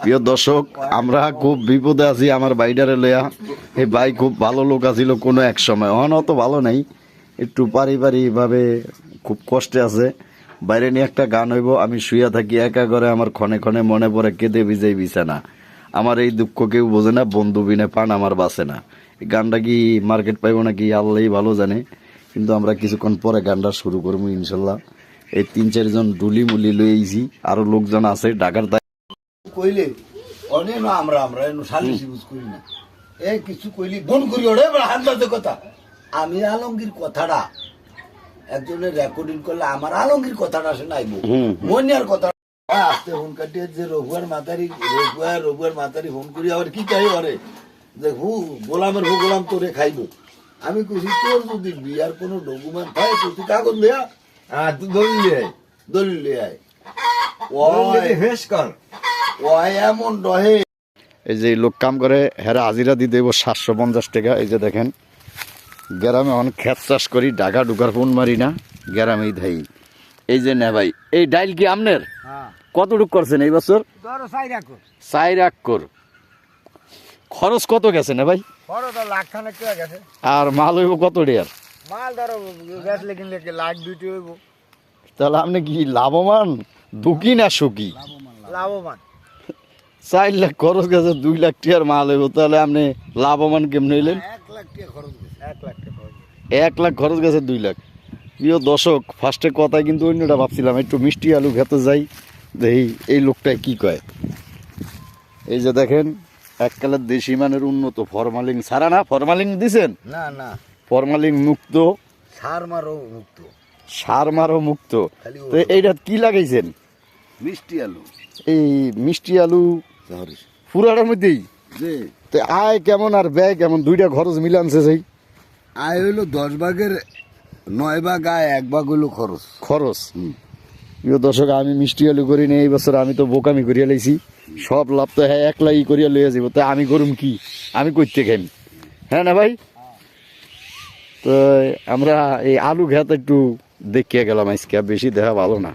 প্রিয় দর্শক, আমরা খুব বিপদে আছি আমার বাইডারে লইয়া। এই ভাই খুব ভালো লোক আছিল কোনো এক সময়, অন অত ভালো নাই, একটু পারিবারিকভাবে খুব কষ্টে আছে। বাইরে নিয়ে একটা গান হইব, আমি শুয়ে থাকি একা করে, আমার ক্ষণে ক্ষণে মনে পড়ে কেঁদে ভিজেই বিছানা। আমার এই দুঃখ কেউ বোঝে না, বন্ধু বিনে পান আমার বাসে না। এই গানটা কি মার্কেট পাইব নাকি আল্লাহই ভালো জানে, কিন্তু আমরা কিছুক্ষণ পরে গানটা শুরু করবো ইনশাল্লাহ। এই 3-4 জন ডুলি মুলি লইছি, আরো লোকজন আছে ঢাকার কইলে অনেক না আমরা আমরা সালিসি বুঝ করি না। এই কিছু কইলি ফোন করি ওরে হান্দাতে কথা। আমি আলমগীর কথাটা একজনের রেকর্ডিং করলে আমার আলমগীর কথাটা সে নাইব মনিয়ার কথা আসতে ফোন কাটিয়ে যে রঘুয়ার মাতারি ফোন করি আবার কি চাই ওরে যে গোলামের গোলাম তোরে খাইব। আমি কইছি তোর যদি বিয়ার কোনো ডকুমেন্ট হয় তুই কাগজ লিয়া তুই দলিল লিয়ে আয় ফেস কর। এমন রহে এই যে লোক কাম করে হেরা হাজিরা দিয়ে দেব 750 টাকা। এই যে দেখেন গ্রামে অনেক ক্ষেত চাষ করি, ঢাকা ঢুকার ফোন মারি না, গ্রামেই ধাই। এই যে না ভাই, এই ডাইল কি আমনের কতটুক করছেন এই বছর? 4 একর। খরচ কত গেছে না ভাই? আর মাল হইব কত ডেয়ার? মাল ধরো বেচলে কিনলে লাখ 2টি হইব। তাহলে আপনি কি লাভবান দুঃখী না সুখী? লাভবান। 4 লাখ খরচ গেছে, 2 লাখ টাকার মাল হইব, তাহলে আপনি লাভবান কেমন হইলেন? 1 লাখ টাকা খরচ গেছে। 1 লাখ খরচ গেছে 2 লাখ। প্রিয় দর্শক, ফার্স্টে কথায় কিন্তু অন্যটা ভাবছিলাম, একটু মিষ্টি আলু খেতে যাই, দেখি এই লোকটাই কি কয়। এই যে দেখেন এককালের দেশি মানের উন্নত, ফরমালিন ছাড়া না। ফরমালিন দিছেন? না না, ফরমালিন মুক্ত, সার মারো মুক্ত। তো এইটা কি লাগাইছেন? মিষ্টি আলু। এই মিষ্টি আলু পুরাটার মধ্যেই তো আয় কেমন আর ব্যয় কেমন, দুইটা খরচ মিলানছে? সেই আয় হইলো 10 ভাগের 9 ভাগ আয়, 1 ভাগ হইলো খরচ। প্রিয় দর্শক, আমি মিষ্টি আলু করি না এই বছর, আমি তো বোকামি করিয়া লাইছি। সব লাভ তো হ্যাঁ একলাই করিয়া লইয়া যাব, তাই আমি করুম কি, আমি করতে খাই। হ্যাঁ না ভাই? তো আমরা এই আলু খেতে একটু দেখিয়া গেলাম আজকে, বেশি দেখা ভালো না।